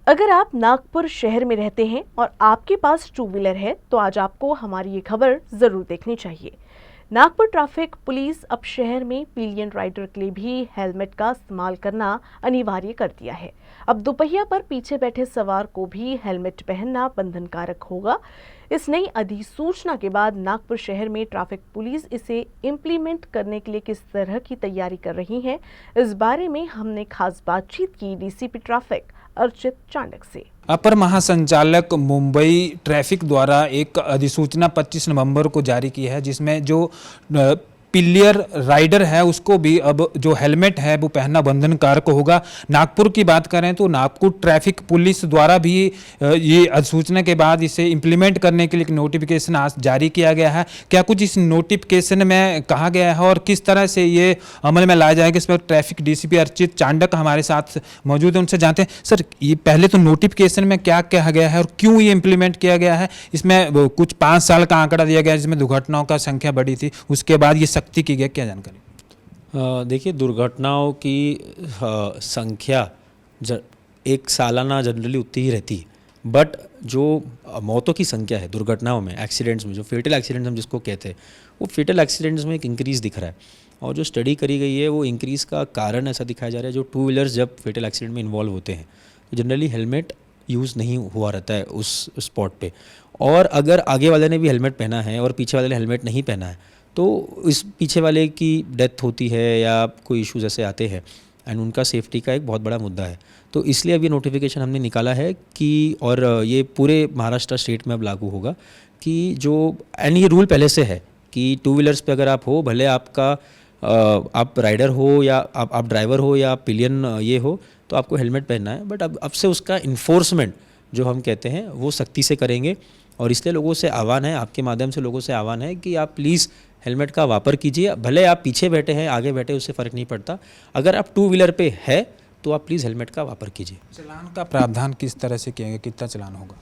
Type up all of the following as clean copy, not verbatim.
अगर आप नागपुर शहर में रहते हैं और आपके पास टू व्हीलर है तो आज आपको हमारी ये खबर जरूर देखनी चाहिए। नागपुर ट्रैफिक पुलिस अब शहर में पिलियन राइडर के लिए भी हेलमेट का इस्तेमाल करना अनिवार्य कर दिया है। अब दोपहिया पर पीछे बैठे सवार को भी हेलमेट पहनना बंधनकारक होगा। इस नई अधिसूचना के बाद नागपुर शहर में ट्रैफिक पुलिस इसे इम्प्लीमेंट करने के लिए किस तरह की तैयारी कर रही है, इस बारे में हमने खास बातचीत की डीसीपी ट्रैफिक अर्चित चांडक से। अपर महासंचालक मुंबई ट्रैफिक द्वारा एक अधिसूचना 25 नवंबर को जारी की है, जिसमें जो पिलियर राइडर है उसको भी अब जो हेलमेट है वो पहनना बंधनकारक होगा। नागपुर की बात करें तो नागपुर ट्रैफिक पुलिस द्वारा भी ये अधिसूचना के बाद इसे इम्प्लीमेंट करने के लिए एक नोटिफिकेशन आज जारी किया गया है। क्या कुछ इस नोटिफिकेशन में कहा गया है और किस तरह से ये अमल में लाया जाएगा, इस पर ट्रैफिक डीसीपी अर्चित चांडक हमारे साथ मौजूद है, उनसे जानते हैं। सर, ये पहले तो नोटिफिकेशन में क्या कहा गया है और क्यों ये इम्प्लीमेंट किया गया है? इसमें कुछ 5 साल का आंकड़ा दिया गया है जिसमें दुर्घटनाओं का संख्या बढ़ी थी, उसके बाद ये सख्ती की गई, क्या जानकारी? देखिए, दुर्घटनाओं की संख्या एक सालाना जनरली उतनी ही रहती है, बट जो मौतों की संख्या है दुर्घटनाओं में, एक्सीडेंट्स में, जो फेटल एक्सीडेंट्स हम जिसको कहते हैं, वो फेटल एक्सीडेंट्स में एक इंक्रीज़ दिख रहा है। और जो स्टडी करी गई है वो इंक्रीज़ का कारण ऐसा दिखाया जा रहा है, जो टू व्हीलर्स जब फेटल एक्सीडेंट में इन्वॉल्व होते हैं तो जनरली हेलमेट यूज़ नहीं हुआ रहता है उस स्पॉट पे, और अगर आगे वाले ने भी हेलमेट पहना है और पीछे वाले ने हेलमेट नहीं पहना है तो इस पीछे वाले की डेथ होती है या कोई इश्यूज ऐसे आते हैं, एंड उनका सेफ्टी का एक बहुत बड़ा मुद्दा है। तो इसलिए अब ये नोटिफिकेशन हमने निकाला है कि, और ये पूरे महाराष्ट्र स्टेट में अब लागू होगा कि जो, एंड ये रूल पहले से है कि टू व्हीलर्स पे अगर आप हो, भले आपका आप राइडर हो या आप ड्राइवर हो या पिलियन ये हो, तो आपको हेलमेट पहनना है। बट अब से उसका इन्फोर्समेंट जो हम कहते हैं वो सख्ती से करेंगे, और इसलिए लोगों से आह्वान है, आपके माध्यम से लोगों से आह्वान है कि आप प्लीज़ हेलमेट का वापर कीजिए। भले आप पीछे बैठे हैं, आगे बैठे, उससे फ़र्क नहीं पड़ता। अगर आप टू व्हीलर पे है तो आप प्लीज़ हेलमेट का वापर कीजिए। चालान का प्रावधान किस तरह से किया गया, कितना चालान होगा?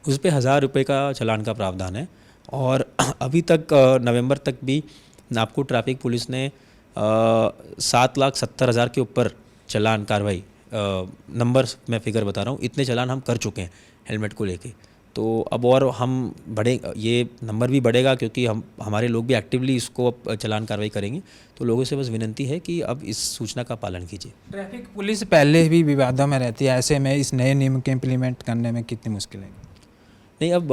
उस पर 1000 रुपये का चालान का प्रावधान है, और अभी तक नवंबर तक भी नागपुर ट्रैफिक पुलिस ने 7,70,000 के ऊपर चालान कार्रवाई, नंबर मैं फिगर बता रहा हूँ, इतने चालान हम कर चुके हैं हेलमेट को लेके। तो अब और हम ये नंबर भी बढ़ेगा, क्योंकि हमारे लोग भी एक्टिवली इसको अब चालान कार्रवाई करेंगे। तो लोगों से बस विनती है कि अब इस सूचना का पालन कीजिए। ट्रैफिक पुलिस पहले भी विवादों में रहती है, ऐसे में इस नए नियम के इम्प्लीमेंट करने में कितनी मुश्किल है? नहीं, अब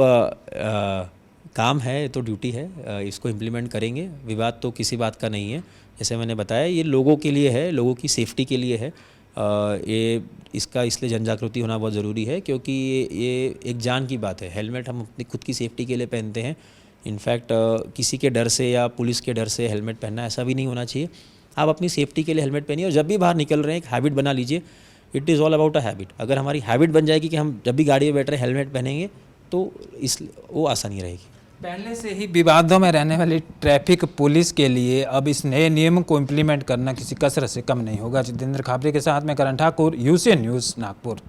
काम है तो ड्यूटी है, इसको इम्प्लीमेंट करेंगे। विवाद तो किसी बात का नहीं है, जैसे मैंने बताया, ये लोगों के लिए है, लोगों की सेफ्टी के लिए है। ये इसका इसलिए जन जागृति होना बहुत ज़रूरी है, क्योंकि ये एक जान की बात है। हेलमेट हम अपनी खुद की सेफ्टी के लिए पहनते हैं। इनफैक्ट किसी के डर से या पुलिस के डर से हेलमेट पहनना ऐसा भी नहीं होना चाहिए। आप अपनी सेफ्टी के लिए हेलमेट पहनिए, और जब भी बाहर निकल रहे हैं एक हैबिट बना लीजिए। It is all about a habit. अगर हमारी हैबिट बन जाएगी कि हम जब भी गाड़ी में बैठ रहे हैं हेलमेट पहनेंगे, तो वो आसानी रहेगी। पहले से ही विवादों में रहने वाली ट्रैफिक पुलिस के लिए अब इस नए नियम को इम्प्लीमेंट करना किसी कसरत से कम नहीं होगा। जितेंद्र खाबरे के साथ मैं करण ठाकुर, यूसीएन न्यूज़, नागपुर।